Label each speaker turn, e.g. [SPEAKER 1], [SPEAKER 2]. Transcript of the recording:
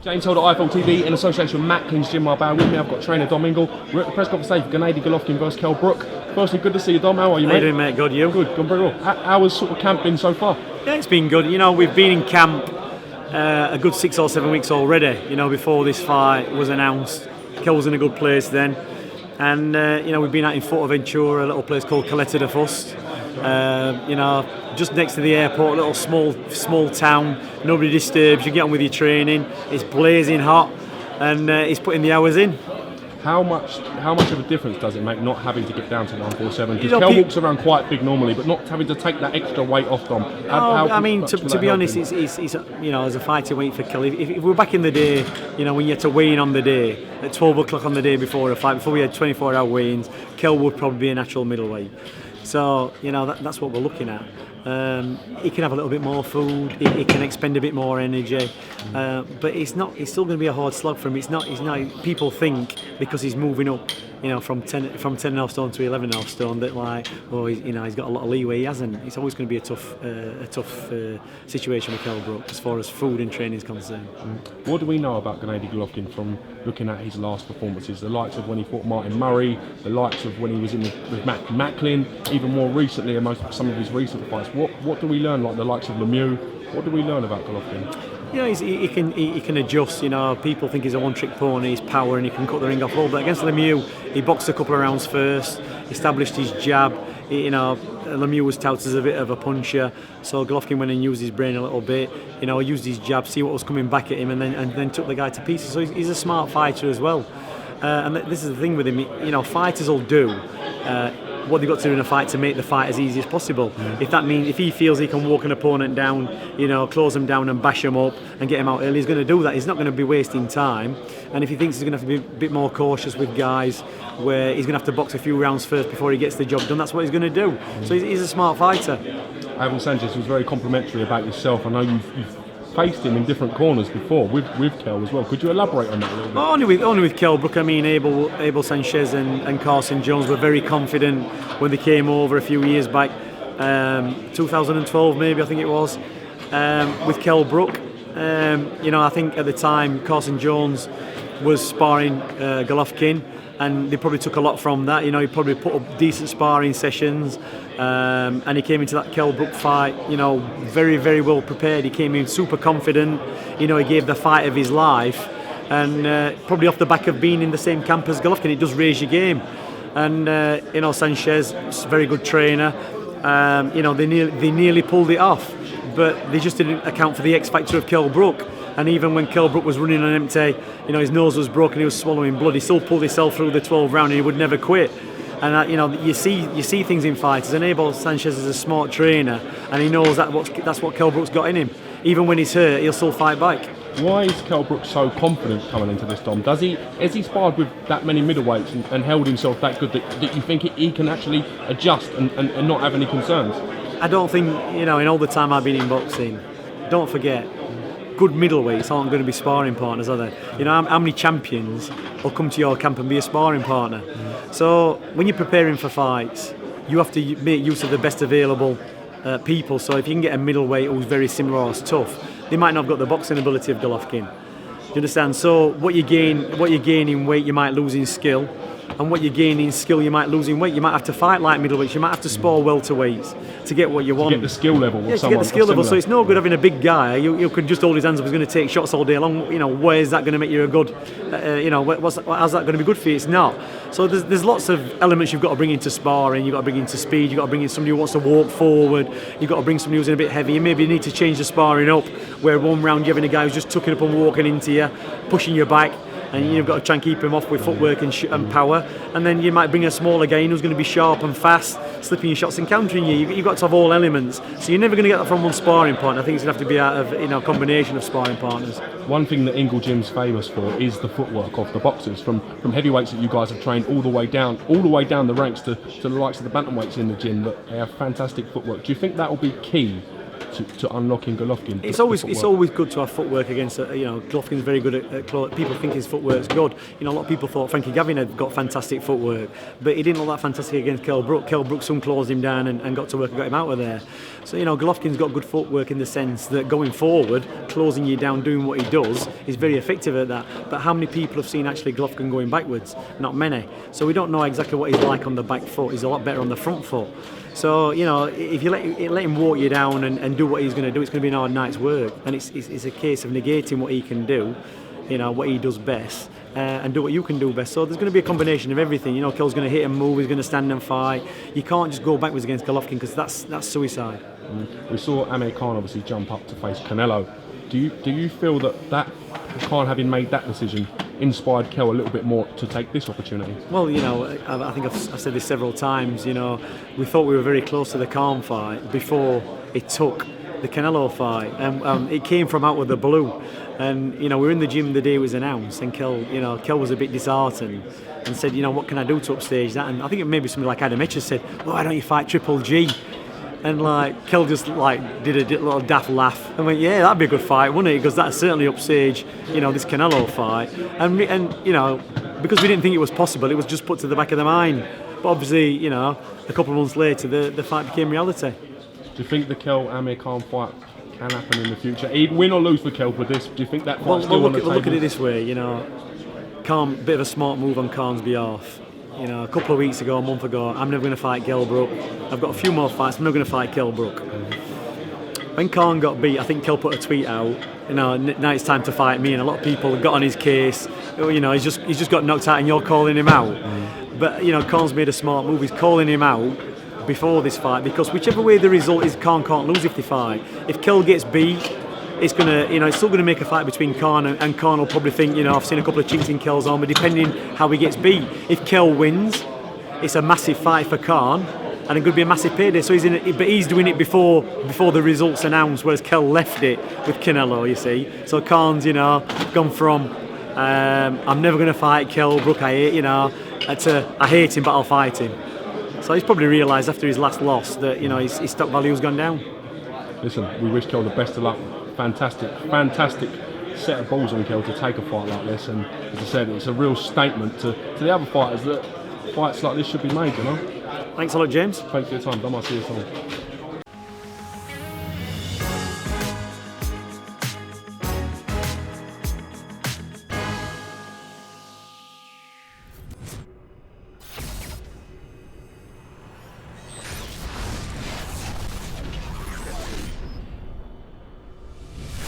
[SPEAKER 1] James Holder, IFL TV, in association with Macklin's Gym Marbella. With me, I've got trainer Dom Ingle. We're at the press conference today for GENNADY GOLOVKIN versus KELL BROOK. Firstly, good to see you, Dom. How are you, mate?
[SPEAKER 2] How you doing, mate? Good, you?
[SPEAKER 1] Good, gone very well. How has sort of camp been so far?
[SPEAKER 2] Yeah, it's been good. You know, we've been in camp a good 6 or 7 weeks already, you know, before this fight was announced. KELL was in a good place then. And, you know, we've been out in Fuerteventura, a little place called Caleta de Fust. You know, just next to the airport, a little small town. Nobody disturbs you. Get on with your training. It's blazing hot, and he's putting the hours in.
[SPEAKER 1] How much of a difference does it make not having to get down to 147? Because KELL walks around quite big normally, but not having to take that extra weight off Dom.
[SPEAKER 2] I mean, to be honest, it's you know, as a fighter weight for KELL. If we're back in the day, you know, when you had to weigh in on the day at 12 o'clock on the day before a fight, before we had 24-hour weigh-ins, KELL would probably be a natural middleweight. So, you know, that's what we're looking at. He can have a little bit more food. He can expend a bit more energy, but it's still going to be a hard slog for him. It's not. People think because he's moving up, you know, from 10.5 stone to 11.5 stone, that like, oh, you know, he's got a lot of leeway. He hasn't. It's always going to be a tough situation with KELL BROOK as far as food and training is concerned.
[SPEAKER 1] What do we know about GENNADY GOLOVKIN from looking at his last performances? The likes of when he fought Martin Murray, the likes of when he was with Macklin, even more recently, and some of his recent fights. What do we learn, like the likes of Lemieux? What do we learn about Golovkin?
[SPEAKER 2] You know, he can adjust. You know, people think he's a one-trick pony, he's power, and he can cut the ring off all. But against Lemieux, he boxed a couple of rounds first, established his jab. You know, Lemieux was touted as a bit of a puncher, so Golovkin went and used his brain a little bit. You know, used his jab, see what was coming back at him, and then took the guy to pieces. So he's a smart fighter as well. And this is the thing with him. You know, fighters will do what they've got to do in a fight to make the fight as easy as possible. If that means, if he feels he can walk an opponent down, you know, close him down and bash him up and get him out early, he's going to do that. He's not going to be wasting time. And if he thinks he's going to have to be a bit more cautious with guys, where he's going to have to box a few rounds first before he gets the job done, that's what he's going to do. So he's a smart fighter.
[SPEAKER 1] Ivan Sanchez was very complimentary about yourself. I know you've faced him in different corners before with KELL as well. Could you elaborate on that a little bit?
[SPEAKER 2] Only with KELL BROOK. I mean, Abel Sanchez and Carson Jones were very confident when they came over a few years back, 2012 maybe, I think it was, with KELL BROOK. You know, I think at the time Carson Jones was sparring Golovkin, and they probably took a lot from that. You know, he probably put up decent sparring sessions, and he came into that KELL BROOK fight, you know, very, very well prepared. He came in super confident. You know, he gave the fight of his life, and probably off the back of being in the same camp as Golovkin, it does raise your game. And you know, Sanchez, very good trainer. You know, they nearly pulled it off, but they just didn't account for the X factor of KELL BROOK. And even when KELL BROOK was running on empty, you know, his nose was broken, he was swallowing blood, he still pulled himself through the 12th round, and he would never quit. And you know, you see things in fighters, and Abel Sanchez is a smart trainer, and he knows that's what KELL BROOK's got in him. Even when he's hurt, he'll still fight back.
[SPEAKER 1] Why is KELL BROOK so confident coming into this, Dom? Has he sparred with that many middleweights and held himself that good that you think he can actually adjust and not have any concerns?
[SPEAKER 2] I don't think, you know, in all the time I've been in boxing, don't forget, good middleweights aren't going to be sparring partners, are they? You know, how many champions will come to your camp and be a sparring partner? So when you're preparing for fights, you have to make use of the best available people. So if you can get a middleweight who's very similar or is tough, they might not have got the boxing ability of Golovkin. Do you understand? So what you gain in weight, you might lose in skill. And what you gain in skill, you might lose in weight. You might have to fight like middleweights. You might have to spar welterweights to get what you want.
[SPEAKER 1] To get the skill level.
[SPEAKER 2] Yeah, to get the skill level. So it's no good having a big guy. You could just hold his hands up. He's going to take shots all day long. You know, where is that going to make you a good? You know, how's that going to be good for you? It's not. So there's lots of elements you've got to bring into sparring. You've got to bring into speed. You've got to bring in somebody who wants to walk forward. You've got to bring somebody who's in a bit heavy. You maybe need to change the sparring up, where one round you're having a guy who's just tucking up and walking into you, pushing your back. And you've got to try and keep him off with footwork and power. And then you might bring a smaller guy in who's going to be sharp and fast, slipping your shots and countering you. You've got to have all elements. So you're never going to get that from one sparring partner. I think it's going to have to be out of, you know, a combination of sparring partners.
[SPEAKER 1] One thing that Ingle Gym's famous for is the footwork of the boxers, from heavyweights that you guys have trained all the way down the ranks to the likes of the bantamweights in the gym. That they have fantastic footwork. Do you think that will be key to unlocking Golovkin?
[SPEAKER 2] It's always good to have footwork against. Golovkin's very good at people think his footwork's good. A lot of people thought Frankie Gavin had got fantastic footwork, but he didn't look that fantastic against Kell Brook. Kell Brook soon closed him down and got to work and got him out of there. So Golovkin's got good footwork in the sense that going forward, closing you down, doing what he does, is very effective at that. But how many people have seen actually Golovkin going backwards? Not many. So we don't know exactly what he's like on the back foot. He's a lot better on the front foot. So, if you let him walk you down and do what he's going to do, it's going to be an hard night's work. And it's a case of negating what he can do, what he does best, and do what you can do best. So there's going to be a combination of everything. Kell's going to hit and move, he's going to stand and fight. You can't just go backwards against Golovkin because that's suicide.
[SPEAKER 1] We saw Amir Khan obviously jump up to face Canelo. Do you feel that Khan, having made that decision, inspired Kell a little bit more to take this opportunity? Well,
[SPEAKER 2] I think I've said this several times. We thought we were very close to the Khan fight before it took the Canelo fight, and it came from out of the blue. And we were in the gym the day it was announced, and Kell was a bit disheartened and said, what can I do to upstage that? And I think it may be something like Adam Mitchell said, why don't you fight Triple G? And Kell just did a little daft laugh and went, yeah, that'd be a good fight, wouldn't it? Because that'd certainly upstage, this Canelo fight. And because we didn't think it was possible, it was just put to the back of the mind. But obviously, a couple of months later, the fight became reality.
[SPEAKER 1] Do you think the Kell Amir Khan fight can happen in the future? Win or lose for Kell for this? Do you think that fight's still on the table?
[SPEAKER 2] Look at it this way, Khan, bit of a smart move on Khan's behalf. A couple of weeks ago, a month ago, I'm never going to fight Kell Brook. I've got a few more fights, I'm never going to fight Kell Brook. When Khan got beat, I think Kell put a tweet out, now it's time to fight me, and a lot of people got on his case. He's just got knocked out and you're calling him out. But Khan's made a smart move. He's calling him out before this fight because whichever way the result is, Khan can't lose if they fight. If Kell gets beat, it's gonna, it's still gonna make a fight between Khan and Khan will probably think, I've seen a couple of chinks in Kell's armour, depending how he gets beat. If Kell wins, it's a massive fight for Khan, and it could be a massive payday. So he's doing it before the results announced, whereas Kell left it with Canelo. You see, so Khan's gone from I'm never gonna fight Kell Brook, I hate him but I'll fight him. So he's probably realised after his last loss that his stock value's gone down.
[SPEAKER 1] Listen, we wish Kell the best of luck. Fantastic set of balls on Kell to take a fight like this, and as I said, it's a real statement to the other fighters that fights like this should be made.
[SPEAKER 2] Thanks a lot, James.
[SPEAKER 1] Thanks for your time. I might see you soon.